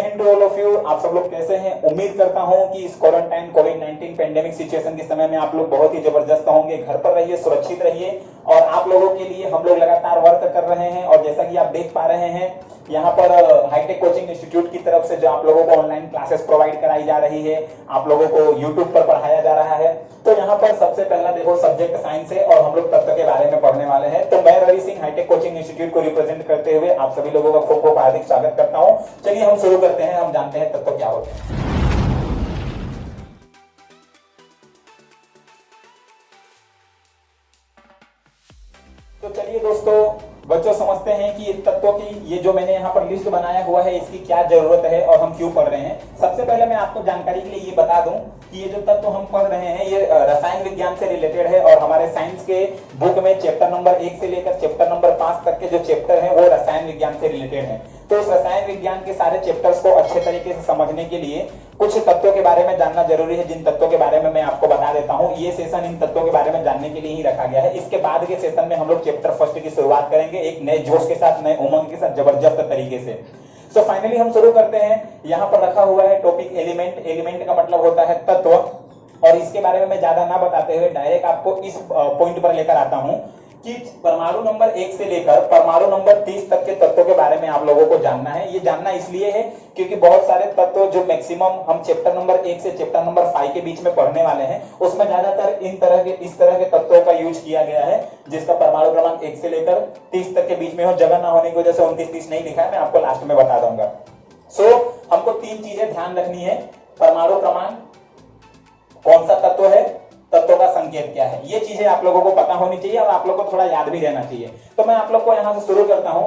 Evening to all of you. आप सब लोग कैसे हैं? उम्मीद करता हूं कि इस क्वारंटाइन कोविड-19 पेंडेमिक सिचुएशन के समय में आप लोग बहुत ही जबरदस्त होंगे। घर पर रहिए, सुरक्षित रहिए और आप लोगों के लिए हम लोग लगातार वर्क कर रहे हैं। और जैसा कि आप देख पा रहे हैं यहाँ पर हाईटेक कोचिंग इंस्टीट्यूट की तरफ से जो आप लोगों को ऑनलाइन क्लासेस प्रोवाइड कराई जा रही है, आप लोगों को यूट्यूब पर पढ़ाया जा रहा है। तो यहाँ पर सबसे पहला देखो सब्जेक्ट साइंस है और हम लोग तत्व के बारे में पढ़ने वाले हैं। तो मैं Ravi Singh high tech coaching institute को रिप्रेजेंट करते हुए आप सभी लोगों का खूब खूब हार्दिक स्वागत करता हूँ। चलिए हम शुरू करते हैं, हम जानते हैं तत्व क्या होते हैं। तो चलिए दोस्तों, बच्चों समझते हैं कि तत्वों की ये जो मैंने यहाँ पर लिस्ट बनाया हुआ है इसकी क्या जरूरत है और हम क्यों पढ़ रहे हैं। सबसे पहले मैं आपको जानकारी के लिए ये बता दूं कि ये जो तत्व हम पढ़ रहे हैं ये रसायन विज्ञान से रिलेटेड है और हमारे साइंस के बुक में चैप्टर नंबर 1 से लेकर चैप्टर नंबर 5 तक के जो चैप्टर हैं वो रसायन विज्ञान से रिलेटेड है। तो इस रसायन विज्ञान के सारे चैप्टर्स को अच्छे तरीके से समझने के लिए कुछ तत्वों के बारे में जानना जरूरी है, जिन तत्वों के बारे में मैं आपको बता देता हूं। ये सेशन इन तत्वों के बारे में जानने के लिए ही रखा गया है। इसके बाद के सेशन में हम लोग चैप्टर फर्स्ट की शुरुआत करेंगे एक नए जोश के साथ, नए उमंग के साथ, जबरदस्त तरीके से। सो फाइनली हम शुरू करते हैं। यहाँ पर रखा हुआ है टॉपिक एलिमेंट। एलिमेंट का मतलब होता है तत्व और इसके बारे में मैं ज्यादा ना बताते हुए डायरेक्ट आपको इस पॉइंट पर लेकर आता हूं कि परमाणु नंबर 1 से लेकर परमाणु नंबर 30 तक के तत्वों के बारे में आप लोगों को जानना है। ये जानना इसलिए है क्योंकि बहुत सारे तत्व जो मैक्सिमम हम चैप्टर नंबर 1 से चैप्टर नंबर 5 के बीच में पढ़ने वाले हैं उसमें ज्यादातर इस तरह के तत्वों का यूज किया गया है जिसका परमाणु क्रमांक 1 से लेकर 30 तक के बीच में हो। जगह ना होने की वजह से 29-30 नहीं लिखा है, मैं आपको लास्ट में बता दूंगा। सो हमको 3 चीजें ध्यान रखनी है। परमाणु क्रमांक, कौन सा तत्व है, तत्वों का संकेत क्या है, ये चीजें आप लोगों को पता होनी चाहिए और आप लोगों को थोड़ा याद भी रहना चाहिए। तो मैं आप लोग को यहां से शुरू करता हूं।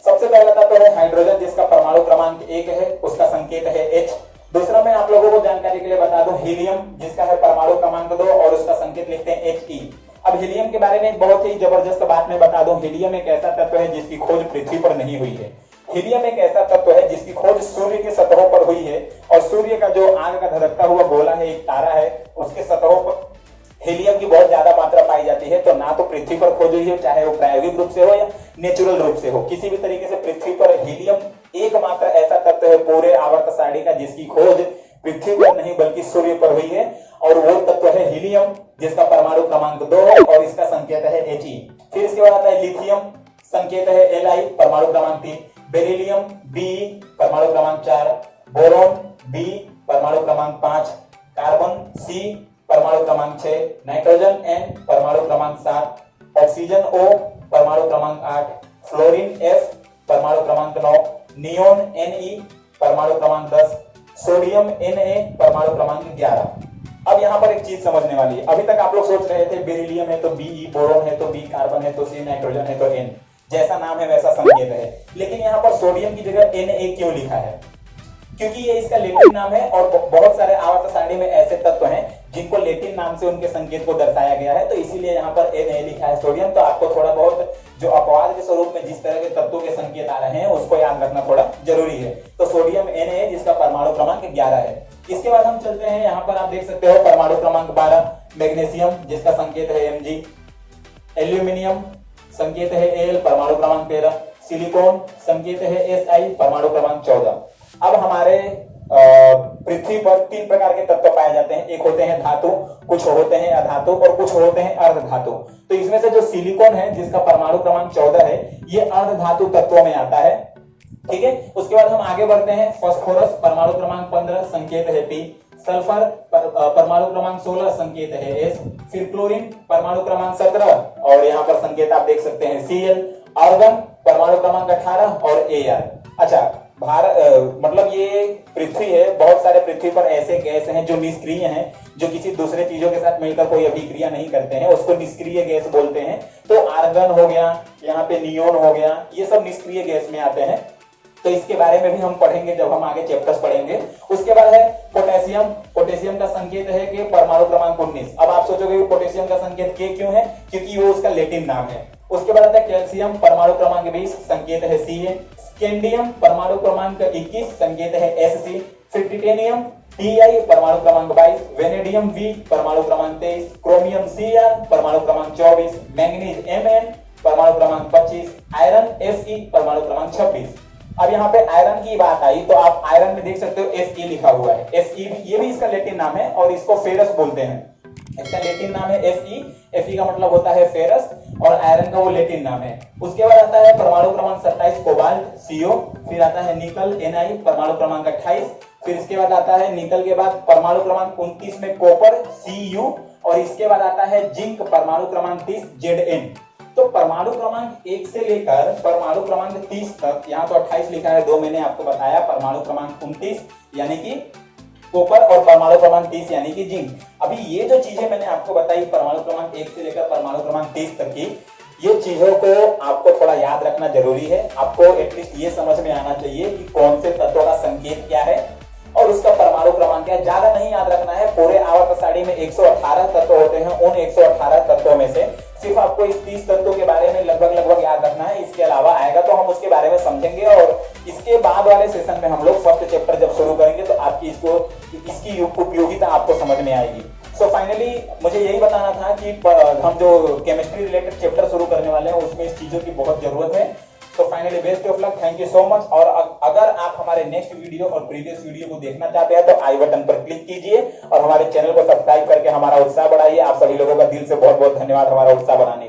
सबसे पहला तत्व है हाइड्रोजन जिसका परमाणु क्रमांक 1 है, उसका संकेत है H। दूसरा मैं आप लोगों को जानकारी के लिए बता दूं हीलियम जिसका है परमाणु क्रमांक 2 और उसका संकेत लिखते हैं He। अब हीलियम के बारे में एक बहुत ही जबरदस्त बात मैं बता दूं। हीलियम एक ऐसा तत्व है जिसकी खोज पृथ्वी पर नहीं हुई है। हीलियम एक ऐसा तत्व है जिसकी खोज सूर्य की सतहों पर हुई है और सूर्य का जो आग का धधकता हुआ गोला है, एक तारा है, उसके सतहों पर हीलियम की बहुत ज्यादा मात्रा पाई जाती है। तो ना तो पृथ्वी पर खोज हुई है, चाहे वो प्रायोगिक रूप से हो या नेचुरल रूप से हो, किसी भी तरीके से पृथ्वी पर हीलियम एकमात्र ऐसा तत्व है पूरे आवर्त सारणी का जिसकी खोज पृथ्वी पर नहीं बल्कि सूर्य पर हुई है और वो तत्व है हीलियम जिसका परमाणु क्रमांक 2 है और इसका संकेत है He। फिर इसके बाद आता है लिथियम, संकेत है Li, परमाणु क्रमांक 3। बेरिलियम Be, परमाणु क्रमांक 4। बोरॉन B, परमाणु क्रमांक 5। कार्बन C, परमाणु क्रमांक 6। नाइट्रोजन N, परमाणु क्रमांक 7। ऑक्सीजन O, परमाणु क्रमांक 8। फ्लोरीन F, परमाणु क्रमांक 9। नियोन Ne, परमाणु क्रमांक 10। सोडियम Na, परमाणु क्रमांक 11। अब यहाँ पर एक चीज समझने वाली है। अभी तक आप लोग सोच रहे थे बेरिलियम है तो Be, बोरोन है तो B, कार्बन है तो C, नाइट्रोजन है तो N, जैसा नाम है वैसा संकेत है। लेकिन यहाँ पर सोडियम की जगह Na क्यों लिखा है? क्योंकि ये इसका लैटिन नाम है और बहुत सारे आवर्त सारणी में ऐसे तत्व हैं जिनको लैटिन नाम से उनके संकेत को दर्शाया गया है, तो इसीलिए यहाँ पर Na लिखा है सोडियम। तो आपको थोड़ा बहुत जो अपवाद के स्वरूप में जिस तरह के तत्वों के संकेत आ रहे हैं उसको याद रखना थोड़ा जरूरी है। तो सोडियम Na जिसका परमाणु क्रमांक 11 है। इसके बाद हम चलते हैं, यहाँ पर आप देख सकते हो परमाणु क्रमांक 12। मैग्नीशियम जिसका संकेत है Mg। एल्यूमिनियम संकेत है Al, परमाणु क्रमांक 13। सिलिकॉन संकेत है Si, परमाणु क्रमांक 14। अब हमारे पृथ्वी पर 3 प्रकार के तत्व पाए जाते हैं। एक होते हैं धातु, कुछ होते हैं अधातु और कुछ होते हैं अर्ध धातु। तो इसमें से जो सिलिकॉन है जिसका परमाणु क्रमांक 14 है ये अर्ध धातु तत्वों में आता है, ठीक है। उसके बाद हम आगे बढ़ते हैं। फास्फोरस परमाणु क्रमांक 15, संकेत है P। सल्फर परमाणु क्रमांक 16, संकेत है S। फिर क्लोरीन परमाणु क्रमांक 17 और यहाँ पर संकेत आप देख सकते हैं Cl। आर्गन परमाणु क्रमांक 18 और Ar। अच्छा, मतलब ये पृथ्वी है, बहुत सारे पृथ्वी पर ऐसे गैस हैं जो निष्क्रिय हैं, जो किसी दूसरे चीजों के साथ मिलकर कोई अभिक्रिया नहीं करते हैं, उसको निष्क्रिय गैस बोलते हैं। तो आर्गन हो गया, यहाँ पे नियोन हो गया, ये सब निष्क्रिय गैस में आते हैं। तो इसके बारे में भी हम पढ़ेंगे जब हम आगे चैप्टर्स पढ़ेंगे। उसके बाद है पोटेशियम। पोटेशियम का संकेत है कि परमाणु क्रमांक 19। अब आप सोचोगे कि पोटेशियम का संकेत K क्यों है? क्योंकि वो उसका लैटिन नाम है। उसके बाद आता है कैल्शियम परमाणु क्रमांक 20, संकेत है Ca। स्कैंडियम परमाणु क्रमांक 21, संकेत है Sc। फिर टिटेनियम Ti, परमाणु क्रमांक 22। वेनेडियम V, परमाणु क्रमांक 23। क्रोमियम Cr, परमाणु क्रमांक 24। मैंगनीज Mn, परमाणु क्रमांक 25। आयरन Fe, परमाणु क्रमांक 26। अब यहाँ पे आयरन की बात आई तो आप आयरन में देख सकते हो Fe लिखा हुआ है। Fe ये भी इसका लैटिन नाम है और इसको फेरस बोलते हैं। इसका लैटिन नाम है Fe। Fe का मतलब होता है फेरस और आयरन का वो लैटिन नाम है। उसके बाद आता है परमाणु क्रमांक 27 कोबाल्ट CO, फिर आता है निकल Ni परमाणु क्रमांक 28, फिर इसके बाद आता है निकल के बाद परमाणु क्रमांक 29 में कॉपर Cu और इसके बाद आता है जिंक परमाणु क्रमांक 30 Zn। तो परमाणु क्रमांक 1 से लेकर परमाणु क्रमांक 30 तक, यहाँ तो 28 लिखा है, 2 मैंने आपको बताया, परमाणु क्रमांक 29 यानी कि कॉपर और परमाणु क्रमांक 30 यानी कि जिंक। अभी ये जो चीजें मैंने आपको बताई परमाणु क्रमांक 1 से लेकर परमाणु क्रमांक 30 तक की, ये चीजों को आपको थोड़ा याद रखना जरूरी है। आपको एटलीस्ट ये समझ में आना चाहिए कि कौन से तत्वों का संकेत क्या है और उसका परमाणु क्रमांक क्या है। ज्यादा नहीं याद रखना है। पूरे आवर्त सारणी में 118 तत्व होते हैं, उन 118 तत्वों में से सिर्फ आपको इस 30 तत्वों के बारे में लगभग याद रखना है। इसके अलावा आएगा तो हम उसके बारे में समझेंगे और इसके बाद वाले सेशन में हम लोग फर्स्ट चैप्टर जब शुरू करेंगे तो आपकी इसकी उपयोगिता आपको समझ में आएगी। सो फाइनली मुझे यही बताना था कि हम जो केमिस्ट्री रिलेटेड चैप्टर शुरू करने वाले हैं उसमें इस चीजों की बहुत जरूरत है। तो finally best of luck, thank you so much. और अगर आप हमारे नेक्स्ट वीडियो और प्रीवियस वीडियो को देखना चाहते हैं तो आई बटन पर क्लिक कीजिए और हमारे चैनल को सब्सक्राइब करके हमारा उत्साह बढ़ाइए। आप सभी लोगों का दिल से बहुत बहुत धन्यवाद हमारा उत्साह बढ़ाने के लिए।